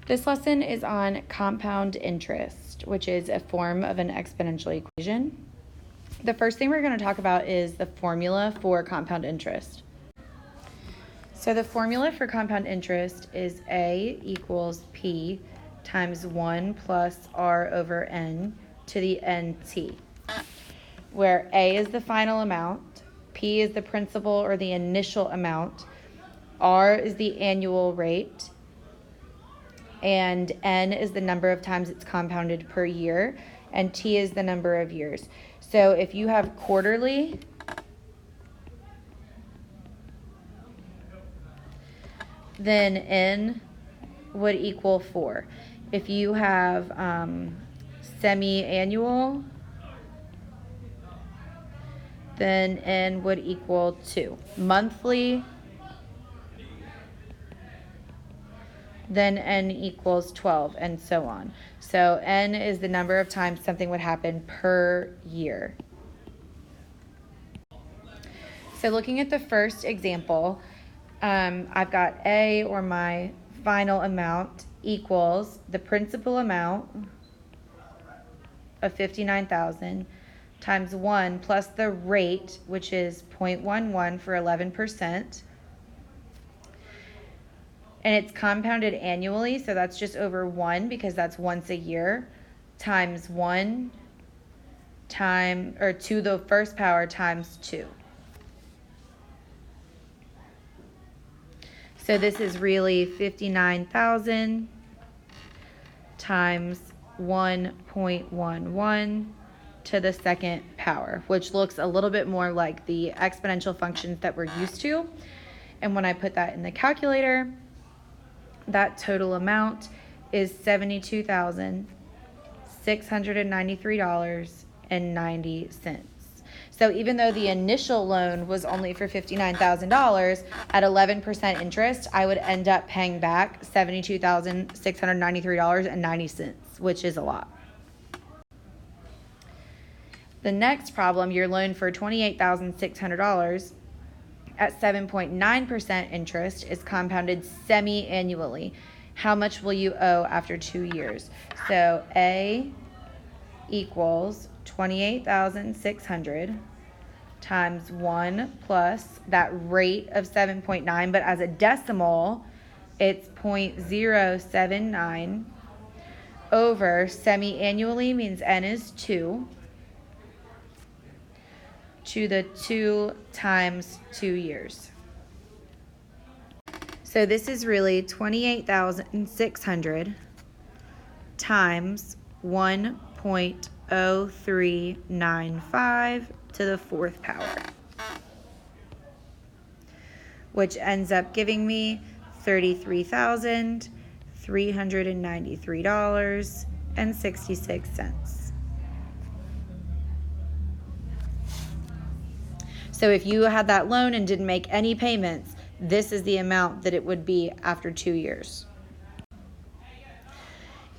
This lesson is on compound interest, which is a form of an exponential equation. The first thing we're going to talk about is the formula for compound interest. So the formula for compound interest is A equals P times 1 plus R over N to the NT, where A is the final amount, P is the principal or the initial amount, R is the annual rate, and N is the number of times it's compounded per year, and T is the number of years. So if you have quarterly, then N would equal 4. If you have semi-annual, then N would equal 2. Monthly, then N equals 12, and so on. So N is the number of times something would happen per year. So looking at the first example, I've got A, or my final amount, equals the principal amount of $59,000 times 1 plus the rate, which is 0.11 for 11%. And it's compounded annually, so that's just over 1 because that's once a year, times 1 to the first power times 2. So this is really 59,000 times 1.11 to the second power, which looks a little bit more like the exponential functions that we're used to. And when I put that in the calculator, that total amount is $72,693.90. So even though the initial loan was only for $59,000 at 11% interest, I would end up paying back $72,693.90, which is a lot. The next problem, your loan for $28,600 at 7.9% interest is compounded semi-annually. How much will you owe after 2 years? So A equals 28,600 times 1 plus that rate of 7.9, but as a decimal, it's 0.079 over semi-annually means N is 2. To the 2 times 2 years. So this is really 28,600 times 1.0395 to the 4th power, which ends up giving me $33,393.66. So if you had that loan and didn't make any payments, this is the amount that it would be after 2 years.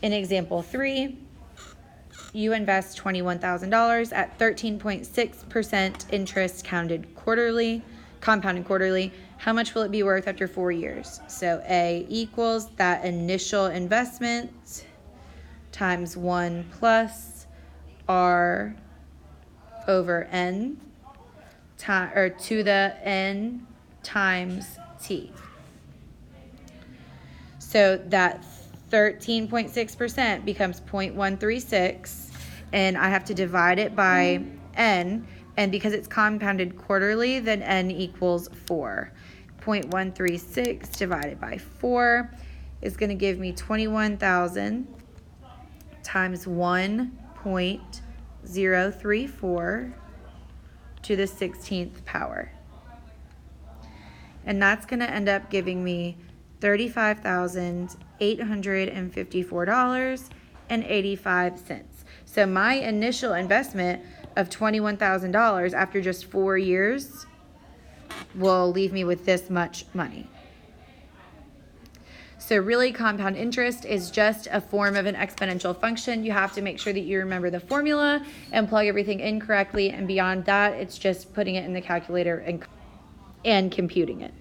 In example 3, you invest $21,000 at 13.6% interest compounded quarterly. How much will it be worth after 4 years? So A equals that initial investment times 1 plus R over N to the N times T. So that 13.6% becomes 0.136, and I have to divide it by N, and because it's compounded quarterly, then N equals 4. 0.136 divided by 4 is going to give me 21,000 times 1.034 to the 16th power. And that's going to end up giving me $35,854.85. So my initial investment of $21,000 after just 4 years will leave me with this much money. So really, compound interest is just a form of an exponential function. You have to make sure that you remember the formula and plug everything in correctly. And beyond that, it's just putting it in the calculator and computing it.